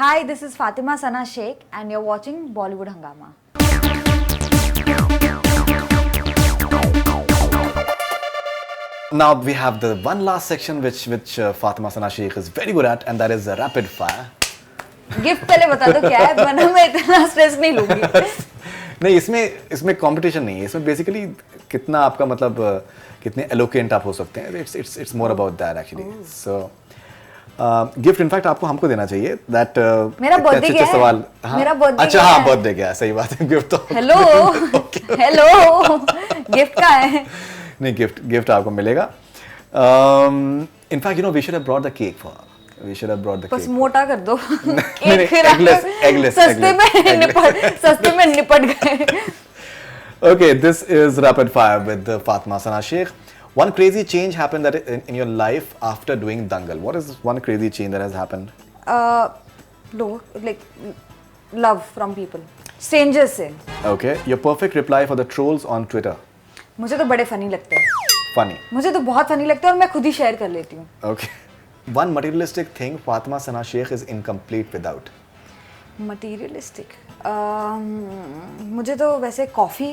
Hi, this is Fatima Sana Sheikh and you're watching Bollywood Hangama. Now we have the one last section which Fatima Sana Sheikh is very good at, and that is rapid fire. Gift पहले बता दो क्या है, वरना मैं इतना stress नहीं लूंगी. नहीं, इसमें कंपटीशन नहीं है. इसमें बेसिकली कितना आपका मतलब कितने एलोकेंट आप हो सकते हैं. It's more about that actually. So gift in fact आपको हमको देना चाहिए. दैट मेरा बर्थडे क्या है? सवाल. मेरा बर्थडे. अच्छा, हाँ, बर्थडे क्या है, सही बात है. गिफ्ट तो हेलो गिफ्ट का है. नहीं, गिफ्ट आपको मिलेगा. In fact we should have brought the cake for. We should have brought the बस cake. मोटा कर दो. Eggless. सस्ते में निपट गए. Okay, this is rapid fire with Fatima Sana Sheikh. One crazy change happened that in your life after doing Dangal. What is one crazy change that has happened? Like love from people, strangers से. Okay, your perfect reply for the trolls on Twitter. मुझे तो बड़े funny लगते हैं. Funny. मुझे तो बहुत funny लगता है और मैं खुद ही शेयर कर लेती हूँ. Okay. One materialistic thing Fatima Sana Sheikh is incomplete without. Materialistic. मुझे तो वैसे कॉफ़ी,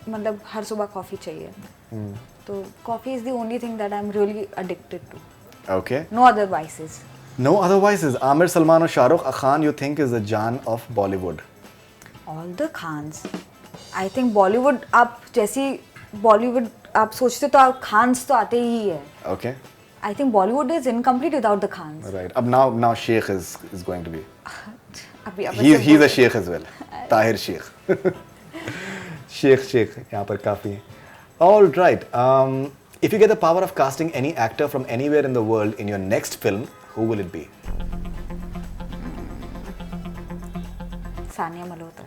मतलब हर सुबह कॉफ़ी चाहिए. तो coffee is the only thing that I'm really addicted to. Okay. No other vices. No other vices. Amir, Salman or Shah Rukh Khan you think is the Jaan of Bollywood? All the Khans. I think Bollywood, आप जैसी Bollywood आप सोचते तो आप खान्स तो आते ही है. Okay. I think Bollywood is incomplete without the Khans. Right. Ab now Sheikh is going to be. अभी He's a Sheikh as well. Tahir Sheikh. Sheikh यहाँ पर काफी है. All right. If you get the power of casting any actor from anywhere in the world in your next film, who will it be? Sania Malhotra.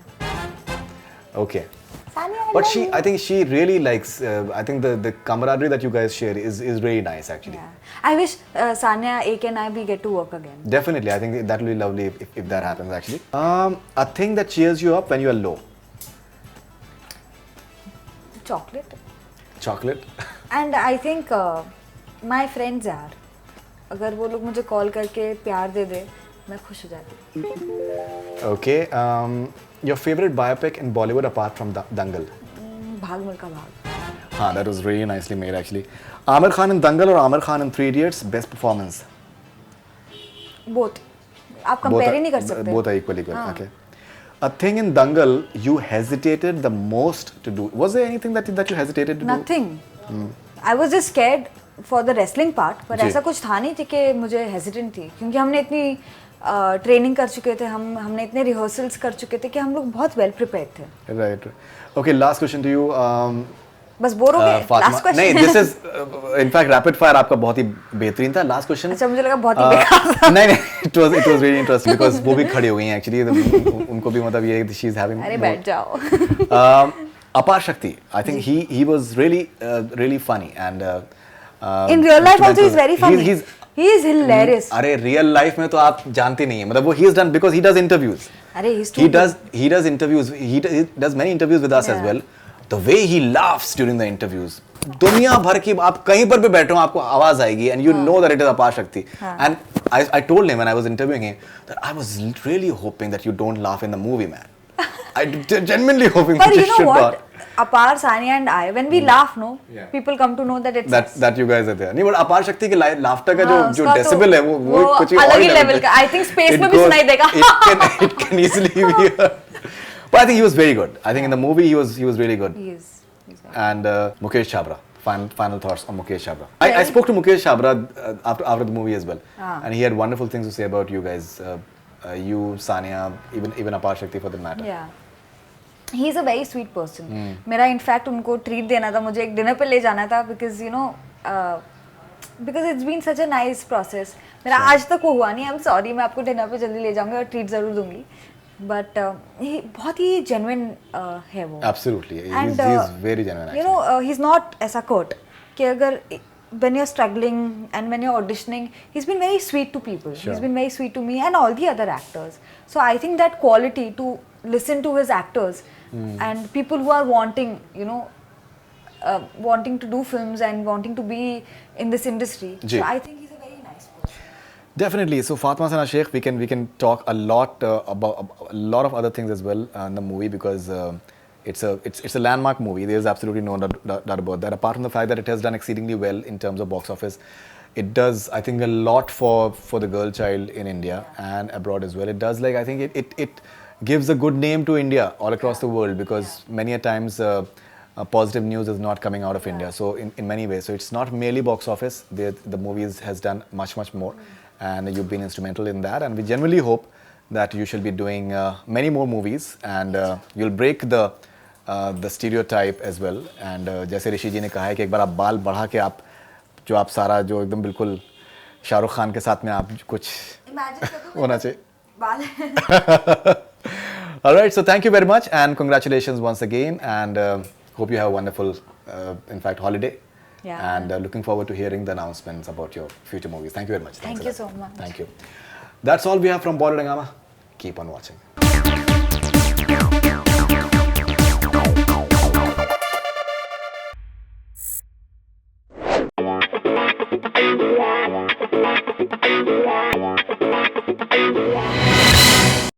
Okay. But I think she really likes. I think the camaraderie that you guys share is really nice actually. Yeah. I wish Sanya, AK and I we get to work again. Definitely, I think that will be lovely if that happens actually. A thing that cheers you up when you are low. Chocolate. Chocolate. And I think my friends यार, अगर वो लोग मुझे call करके प्यार दे दे, मैं खुश हो जाती. Okay. Your favorite biopic in Bollywood apart from Dangal? भाग मिल्खा भाग. हाँ, that was really nicely made actually. Amir Khan in Dangal or Amir Khan in Three Idiots? Best performance? Both. आप compare ही नहीं कर सकते. Both are equally good. Okay. A thing in Dangal you hesitated the most to do. Was there anything that you hesitated to do? Nothing. I was just scared for the wrestling part. पर ऐसा कुछ था नहीं कि मुझे hesitant थी, क्योंकि हमने इतनी ट्रेनिंग कर चुके थे, हमने इतने रिहर्सल्स कर चुके थे कि हम लोग बहुत वेल प्रिपेयर्ड थे. Right. Okay, last question to you. बस बोर हो गए. Last question. नहीं, this is in fact rapid fire आपका बहुत ही बेहतरीन था. Last question. अच्छा, मुझे लगा बहुत ही बेकार था. नहीं, it was really interesting because वो भी खड़ी हो गई हैं actually. उनको भी मतलब ये she is having. अरे बैठ जाओ. Apar Shakti, I think he was really funny and in real life also he's very funny. He is hilarious. अरे रियल लाइफ में तो आप जानते नहीं है, मतलब वो he has done because he does interviews. अरे he does interviews. He does many interviews with us as well. The way he laughs during the interviews. दुनिया भर की आप कहीं पर भी बैठो आपको आवाज आएगी and you know that it is Apar Shakti. And I told him when I was interviewing him that I was really hoping that you don't laugh in the movie, man. I genuinely hoping that you should not. Apar, Sania and I, when we laugh, people come to know that it's that you guys are there. नहीं, but Apar Shakti के laughter का जो decibel है वो कुछ अलग ही level का. I think space में भी सुनाई देगा. It can easily be heard. But I think he was very good. I think in the movie he was really good. He is. And Mukesh Chabra. Final thoughts on Mukesh Chabra. I spoke to Mukesh Chabra after the movie as well, and he had wonderful things to say about you guys. You, Sania, even Apar Shakti for that matter. Yeah. He is a very sweet person. मेरा in fact उनको treat देना था, मुझे एक dinner पे ले जाना था because it's been such a nice process. मेरा आज तक वो हुआ नहीं. I'm sorry, मैं आपको डिनर पे जल्दी ले जाऊंगी और ट्रीट जरूर दूंगी. बट बहुत ही जेन्युइन है वो. Absolutely, he's very genuine. You know, he's not ऐसा कट कि अगर when you're struggling and when you're auditioning, he's been very sweet to people. Sure. He's been very sweet to me and all the other actors. So I think that quality to listen to his actors and people who are wanting, wanting to do films and wanting to be in this industry. So I think he's a very nice person. Definitely. So Fatma Sana Sheikh, we can talk a lot about a lot of other things as well in the movie because it's a landmark movie. There's absolutely no doubt about that. Apart from the fact that it has done exceedingly well in terms of box office, it does I think a lot for the girl child in India and abroad as well. It does like I think it gives a good name to India all across the world because many a times. Positive news is not coming out of India. So in many ways, so it's not merely box office. The movies has done much more, and you've been instrumental in that. And we genuinely hope that you shall be doing many more movies, and you'll break the stereotype as well. And जैसे ऋषि जी ने कहा है कि एक बार आप बाल बढ़ा के आप जो आप सारा जो एकदम बिल्कुल शाहरुख खान के साथ में आप कुछ होना चाहिए. All right, so thank you very much and congratulations once again and hope you have a wonderful, in fact, holiday. Yeah. And looking forward to hearing the announcements about your future movies. Thank you very much. Thanks Thank a you lot. so much. Thank you. That's all we have from Bollywood Hungama. Keep on watching.